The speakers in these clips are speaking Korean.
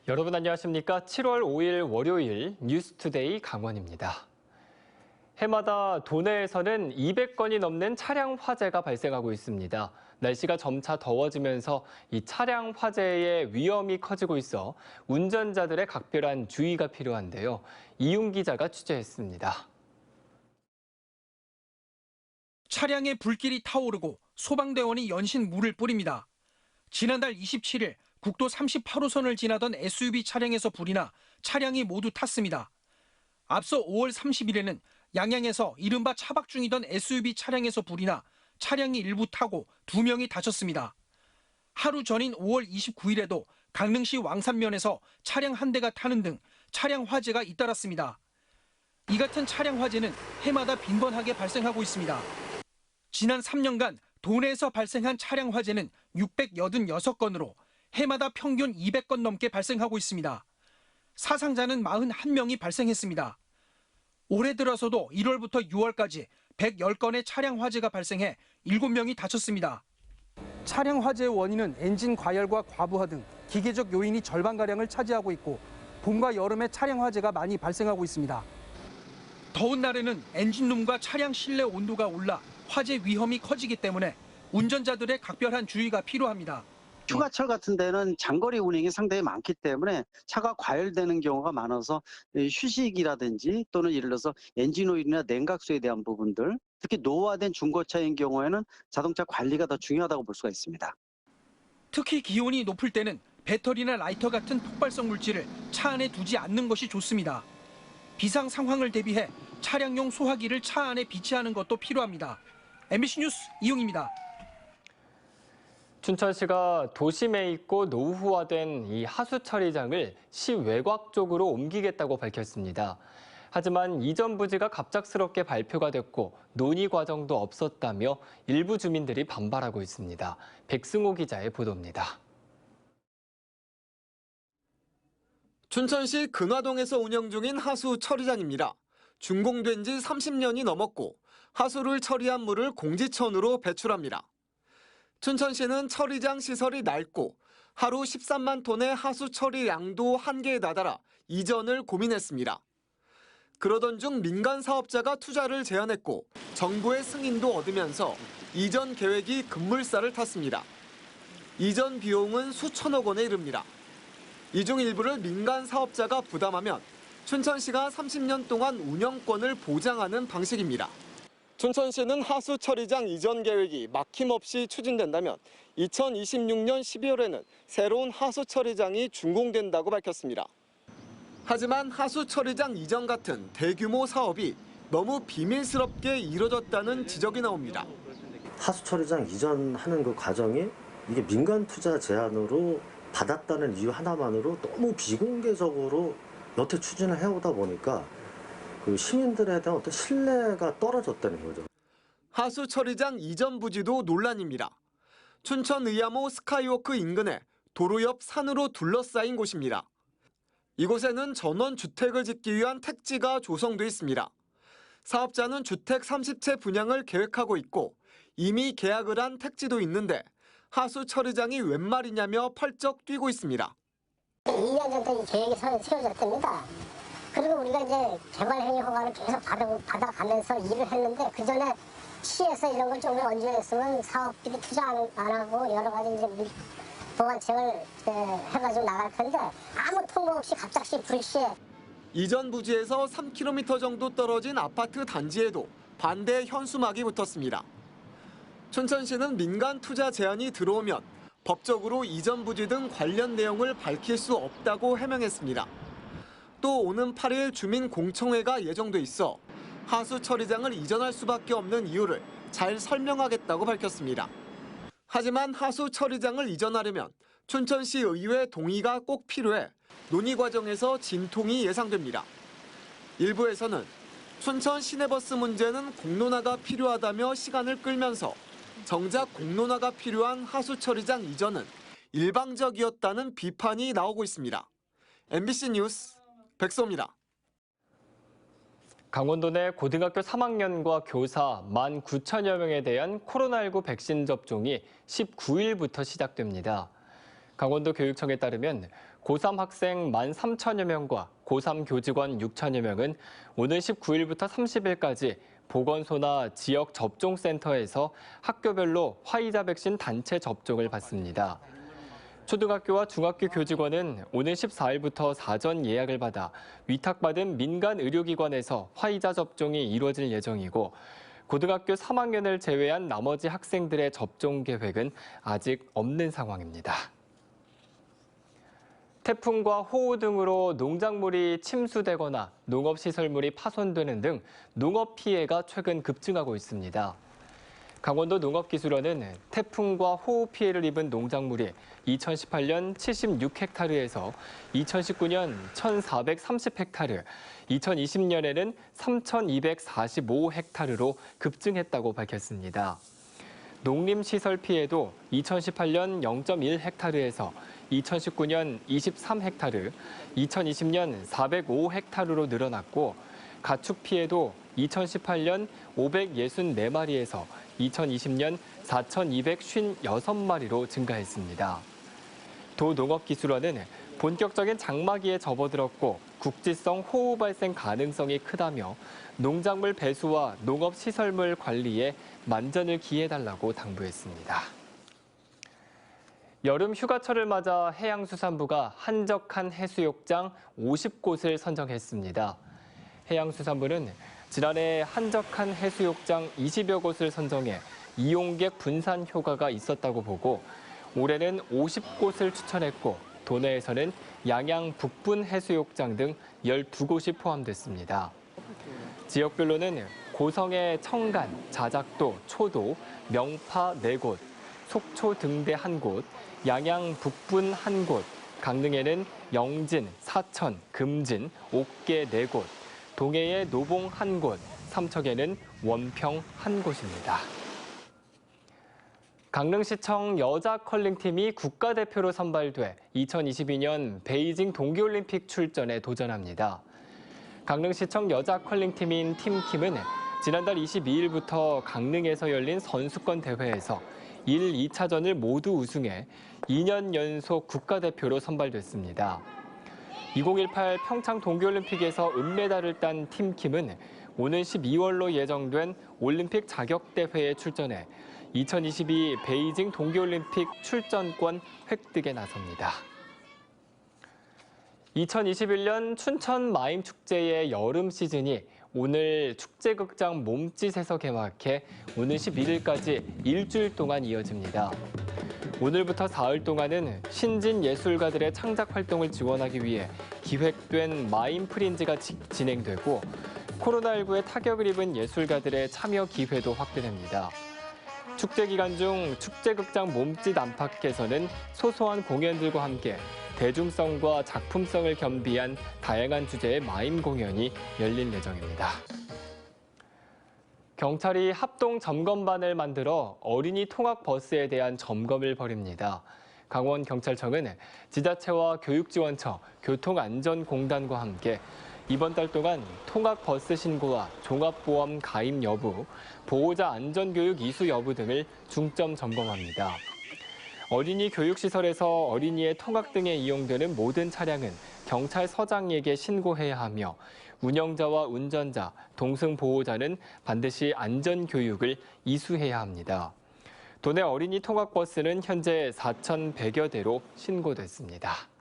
여러분 안녕하십니까? 7월 5일 월요일 뉴스투데이 강원입니다. 해마다 도내에서는 200건이 넘는 차량 화재가 발생하고 있습니다. 날씨가 점차 더워지면서 이 차량 화재의 위험이 커지고 있어 운전자들의 각별한 주의가 필요한데요. 이윤 기자가 취재했습니다. 차량에 불길이 타오르고 소방대원이 연신 물을 뿌립니다. 지난달 27일 국도 38호선을 지나던 SUV 차량에서 불이 나 차량이 모두 탔습니다. 앞서 5월 30일에는 양양에서 이른바 차박 중이던 SUV 차량에서 불이 나 차량이 일부 타고 2명이 다쳤습니다. 하루 전인 5월 29일에도 강릉시 왕산면에서 차량 한 대가 타는 등 차량 화재가 잇따랐습니다. 이 같은 차량 화재는 해마다 빈번하게 발생하고 있습니다. 지난 3년간 도내에서 발생한 차량 화재는 686건으로 해마다 평균 200건 넘게 발생하고 있습니다. 사상자는 41명이 발생했습니다. 올해 들어서도 1월부터 6월까지 110건의 차량 화재가 발생해 7명이 다쳤습니다. 차량 화재의 원인은 엔진 과열과 과부하 등 기계적 요인이 절반가량을 차지하고 있고 봄과 여름에 차량 화재가 많이 발생하고 있습니다. 더운 날에는 엔진룸과 차량 실내 온도가 올라 화재 위험이 커지기 때문에 운전자들의 각별한 주의가 필요합니다. 휴가철 같은 데는 장거리 운행이 상당히 많기 때문에 차가 과열되는 경우가 많아서 휴식이라든지 또는 예를 들어서 엔진오일이나 냉각수에 대한 부분들, 특히 노후화된 중고차인 경우에는 자동차 관리가 더 중요하다고 볼 수가 있습니다. 특히 기온이 높을 때는 배터리나 라이터 같은 폭발성 물질을 차 안에 두지 않는 것이 좋습니다. 비상 상황을 대비해 차량용 소화기를 차 안에 비치하는 것도 필요합니다. MBC 뉴스 이용입니다. 춘천시가 도심에 있고 노후화된 이 하수 처리장을 시 외곽 쪽으로 옮기겠다고 밝혔습니다. 하지만 이전 부지가 갑작스럽게 발표가 됐고 논의 과정도 없었다며 일부 주민들이 반발하고 있습니다. 백승호 기자의 보도입니다. 춘천시 근화동에서 운영 중인 하수 처리장입니다. 준공된 지 30년이 넘었고 하수를 처리한 물을 공지천으로 배출합니다. 춘천시는 처리장 시설이 낡고 하루 13만 톤의 하수 처리 양도 한계에 다다라 이전을 고민했습니다. 그러던 중 민간 사업자가 투자를 제안했고 정부의 승인도 얻으면서 이전 계획이 급물살을 탔습니다. 이전 비용은 수천억 원에 이릅니다. 이 중 일부를 민간 사업자가 부담하면 춘천시가 30년 동안 운영권을 보장하는 방식입니다. 춘천시는 하수 처리장 이전 계획이 막힘없이 추진된다면 2026년 12월에는 새로운 하수 처리장이 준공된다고 밝혔습니다. 하지만 하수 처리장 이전 같은 대규모 사업이 너무 비밀스럽게 이뤄졌다는 지적이 나옵니다. 하수 처리장 이전하는 그 과정이 이게 민간 투자 제안으로 받았다는 이유 하나만으로 너무 비공개적으로 여태 추진을 해오다 보니까 그 시민들에 대한 어떤 신뢰가 떨어졌다는 거죠. 하수 처리장 이전 부지도 논란입니다. 춘천 의암호 스카이워크 인근에 도로 옆 산으로 둘러싸인 곳입니다. 이곳에는 전원 주택을 짓기 위한 택지가 조성돼 있습니다. 사업자는 주택 30채 분양을 계획하고 있고 이미 계약을 한 택지도 있는데 하수 처리장이 웬 말이냐며 펄쩍 뛰고 있습니다. 2년 전부터 이 계획이 세워졌답니다. 그리고 우리가 이제 개발행위 허가를 계속 받아가면서 일을 했는데 그 전에 시에서 이런 걸 좀 언제했으면 사업비를 투자 안 하고 여러 가지 이제 보완책을 해가지고 나갈 텐데 아무 통보 없이 갑작시 불시에. 이전 부지에서 3km 정도 떨어진 아파트 단지에도 반대 현수막이 붙었습니다. 춘천시는 민간 투자 제안이 들어오면 법적으로 이전 부지 등 관련 내용을 밝힐 수 없다고 해명했습니다. 또 오는 8일 주민 공청회가 예정돼 있어 하수 처리장을 이전할 수밖에 없는 이유를 잘 설명하겠다고 밝혔습니다. 하지만 하수 처리장을 이전하려면 춘천시 의회 동의가 꼭 필요해 논의 과정에서 진통이 예상됩니다. 일부에서는 춘천 시내버스 문제는 공론화가 필요하다며 시간을 끌면서 정작 공론화가 필요한 하수 처리장 이전은 일방적이었다는 비판이 나오고 있습니다. MBC 뉴스 백소입니다. 강원도 내 고등학교 3학년과 교사 19,000여 명에 대한 코로나19 백신 접종이 19일부터 시작됩니다. 강원도 교육청에 따르면 고3 학생 13,000여 명과 고3 교직원 6,000여 명은 오는 19일부터 30일까지 보건소나 지역 접종센터에서 학교별로 화이자 백신 단체 접종을 받습니다. 초등학교와 중학교 교직원은 오는 14일부터 사전 예약을 받아 위탁받은 민간 의료기관에서 화이자 접종이 이루어질 예정이고 고등학교 3학년을 제외한 나머지 학생들의 접종 계획은 아직 없는 상황입니다. 태풍과 호우 등으로 농작물이 침수되거나 농업시설물이 파손되는 등 농업 피해가 최근 급증하고 있습니다. 강원도 농업기술원은 태풍과 호우 피해를 입은 농작물이 2018년 76헥타르에서 2019년 1,430헥타르, 2020년에는 3,245헥타르로 급증했다고 밝혔습니다. 농림시설 피해도 2018년 0.1헥타르에서 2019년 23헥타르, 2020년 405헥타르로 늘어났고 가축 피해도 2018년 564마리에서 2020년 4,256마리로 증가했습니다. 도농업기술원은 본격적인 장마기에 접어들었고 국지성 호우 발생 가능성이 크다며 농작물 배수와 농업시설물 관리에 만전을 기해달라고 당부했습니다. 여름 휴가철을 맞아 해양수산부가 한적한 해수욕장 50곳을 선정했습니다. 해양수산부는 지난해 한적한 해수욕장 20여 곳을 선정해 이용객 분산 효과가 있었다고 보고 올해는 50곳을 추천했고 도내에서는 양양 북분 해수욕장 등 12곳이 포함됐습니다. 지역별로는 고성의 청간, 자작도, 초도, 명파 4곳, 속초 등대 1곳, 양양 북분 1곳, 강릉에는 영진, 사천, 금진, 옥계 4곳, 동해의 노봉 1곳, 삼척에는 원평 1곳입니다. 강릉시청 여자 컬링팀이 국가대표로 선발돼 2022년 베이징 동계올림픽 출전에 도전합니다. 강릉시청 여자 컬링팀인 팀킴은 지난달 22일부터 강릉에서 열린 선수권 대회에서 1, 2차전을 모두 우승해 2년 연속 국가대표로 선발됐습니다. 2018 평창 동계올림픽에서 은메달을 딴 팀킴은 오는 12월로 예정된 올림픽 자격대회에 출전해 2022 베이징 동계올림픽 출전권 획득에 나섭니다. 2021년 춘천 마임축제의 여름 시즌이 오늘 축제극장 몸짓에서 개막해 오는 11일까지 일주일 동안 이어집니다. 오늘부터 사흘 동안은 신진 예술가들의 창작 활동을 지원하기 위해 기획된 마임 프린즈가 진행되고 코로나19의 타격을 입은 예술가들의 참여 기회도 확대됩니다. 축제 기간 중 축제극장 몸짓 안팎에서는 소소한 공연들과 함께 대중성과 작품성을 겸비한 다양한 주제의 마임 공연이 열릴 예정입니다. 경찰이 합동 점검반을 만들어 어린이 통학 버스에 대한 점검을 벌입니다. 강원경찰청은 지자체와 교육지원처, 교통안전공단과 함께 이번 달 동안 통학 버스 신고와 종합보험 가입 여부, 보호자 안전교육 이수 여부 등을 중점 점검합니다. 어린이 교육시설에서 어린이의 통학 등에 이용되는 모든 차량은 경찰서장에게 신고해야 하며 운영자와 운전자, 동승 보호자는 반드시 안전교육을 이수해야 합니다. 도내 어린이 통학버스는 현재 4,100여 대로 신고됐습니다.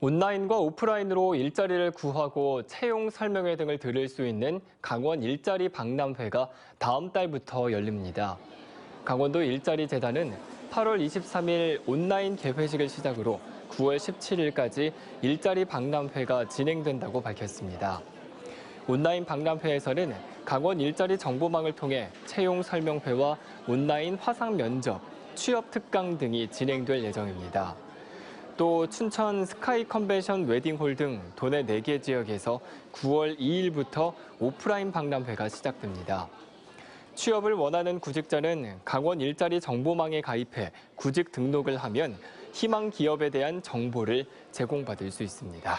온라인과 오프라인으로 일자리를 구하고 채용 설명회 등을 들을 수 있는 강원 일자리 박람회가 다음 달부터 열립니다. 강원도 일자리 재단은 8월 23일 온라인 개회식을 시작으로 9월 17일까지 일자리 박람회가 진행된다고 밝혔습니다. 온라인 박람회에서는 강원 일자리 정보망을 통해 채용 설명회와 온라인 화상 면접, 취업 특강 등이 진행될 예정입니다. 또 춘천 스카이 컨벤션 웨딩홀 등 도내 4개 지역에서 9월 2일부터 오프라인 박람회가 시작됩니다. 취업을 원하는 구직자는 강원 일자리 정보망에 가입해 구직 등록을 하면 희망 기업에 대한 정보를 제공받을 수 있습니다.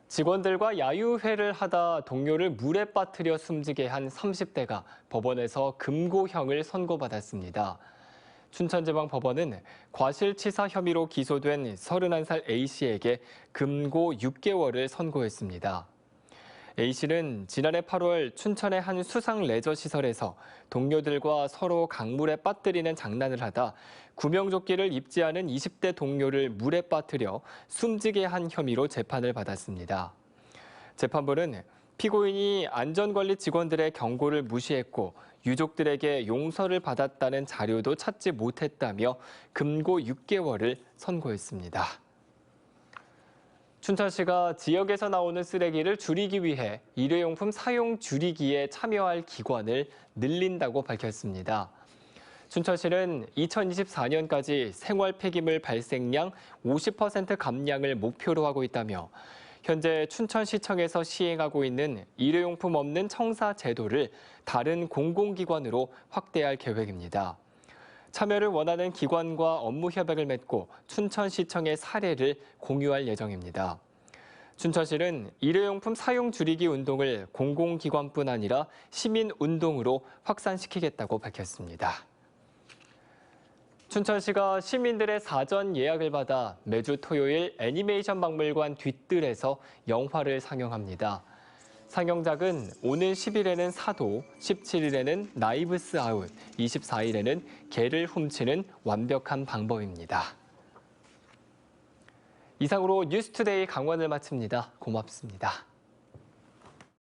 직원들과 야유회를 하다 동료를 물에 빠뜨려 숨지게 한 30대가 법원에서 금고형을 선고받았습니다. 춘천지방법원은 과실치사 혐의로 기소된 31살 A씨에게 금고 6개월을 선고했습니다. A씨는 지난해 8월 춘천의 한 수상 레저시설에서 동료들과 서로 강물에 빠뜨리는 장난을 하다 구명조끼를 입지 않은 20대 동료를 물에 빠뜨려 숨지게 한 혐의로 재판을 받았습니다. 재판부는 피고인이 안전관리 직원들의 경고를 무시했고 유족들에게 용서를 받았다는 자료도 찾지 못했다며 금고 6개월을 선고했습니다. 춘천시가 지역에서 나오는 쓰레기를 줄이기 위해 일회용품 사용 줄이기에 참여할 기관을 늘린다고 밝혔습니다. 춘천시는 2024년까지 생활 폐기물 발생량 50% 감량을 목표로 하고 있다며 현재 춘천시청에서 시행하고 있는 일회용품 없는 청사 제도를 다른 공공기관으로 확대할 계획입니다. 참여를 원하는 기관과 업무 협약을 맺고 춘천시청의 사례를 공유할 예정입니다. 춘천시는 일회용품 사용 줄이기 운동을 공공기관뿐 아니라 시민운동으로 확산시키겠다고 밝혔습니다. 춘천시가 시민들의 사전 예약을 받아 매주 토요일 애니메이션 박물관 뒤뜰에서 영화를 상영합니다. 상영작은 오는 10일에는 사도, 17일에는 나이브스 아웃, 24일에는 개를 훔치는 완벽한 방법입니다. 이상으로 뉴스투데이 강원을 마칩니다. 고맙습니다.